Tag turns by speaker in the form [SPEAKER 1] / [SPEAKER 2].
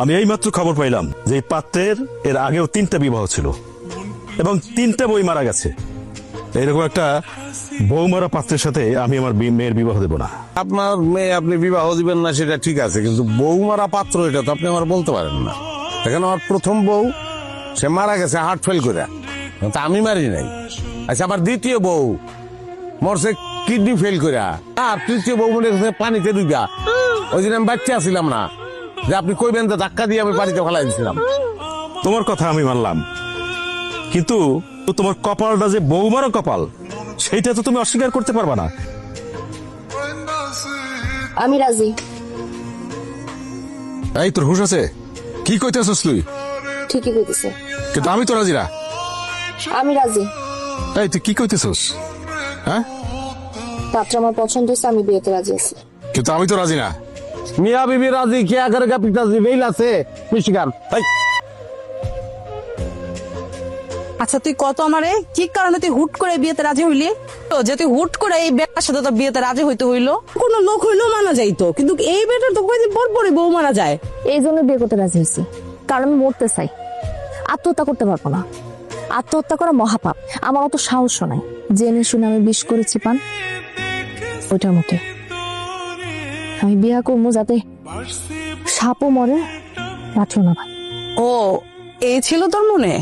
[SPEAKER 1] আমি এইমাত্র খবর পাইলাম যে এই পাত্রের এর আগেও 3টা বিবাহ ছিল এবং 3টা বই মারা গেছে। এরকম একটা বউ মারা পাত্রের সাথে আমি আমার মেয়ের বিবাহ দেব না।
[SPEAKER 2] আপনার মেয়ে আপনি বিবাহ দিবেন না সেটা ঠিক আছে, কিন্তু বউ মারা পাত্র এটা তো আপনি আমার বলতে পারেন না। এখানে আমার প্রথম বউ সে মারা গেছে হার্ট ফেল করে, তা আমি মারি নাই। আচ্ছা, আমার দ্বিতীয় বউ মরছে কিডনি ফেল করে, আর তৃতীয় বউ মনে গেছে পানিতে ডুবা। ওই দিন আমি বাচ্চা ছিলাম না যে আপনি কইবেন তো ধাক্কা দিয়ে আমি পানিতে ফেলাই দিয়েছিলাম।
[SPEAKER 1] তোমার কথা আমি মানলাম, কিন্তু তোমার কপালটা যে বউ মারা কপাল সেইটা তো তুমি অস্বীকার করতে পারবা না।
[SPEAKER 3] আমি রাজি।
[SPEAKER 4] এই তোর হুশ আছে? কি কইতেছস তুই?
[SPEAKER 3] ঠিকই কইতেছে।
[SPEAKER 4] কিন্তু আমি তো রাজি না।
[SPEAKER 3] আমি রাজি।
[SPEAKER 4] এই তুই কি কইতেছস? হ্যাঁ,
[SPEAKER 3] পাত্র আমার পছন্দ হয়েছে, আমি বিয়েতে রাজি আছি।
[SPEAKER 4] কিন্তু আমি তো রাজি না।
[SPEAKER 2] মিয়া বিবি রাজি, কে আগারে পিতাজি বেইল আছে মিষ্টিকান।
[SPEAKER 5] আচ্ছা তুই কত আমারে কি কারণে তুই হুট করে বিয়েতে রাজি হইলি? তো যে তুই হুট করে এই বেটার সাথে তো বিয়েতে রাজি হইতে হইলো? কোনো লোক হইলেও মানা যাইতো, কিন্তু এই বেটার তো কয়দিন পর পরে বউ মারা যায়।
[SPEAKER 3] এই জন্য বিয়ে করতে রাজি হয়েছি, কারণ আমি মরতে চাই, আত্মহত্যা করতে পারবো না। আত্মহত্যা করা মহাপাপ, আমার অত সাহসও নাই। জেনে শুনে আমি বিষ করেছি পান, ওইটার মতে আমি বিয়া করবো যাতে সাপও মরে লাঠিও না ভাই।
[SPEAKER 5] ও এই ছিল তোর মনে?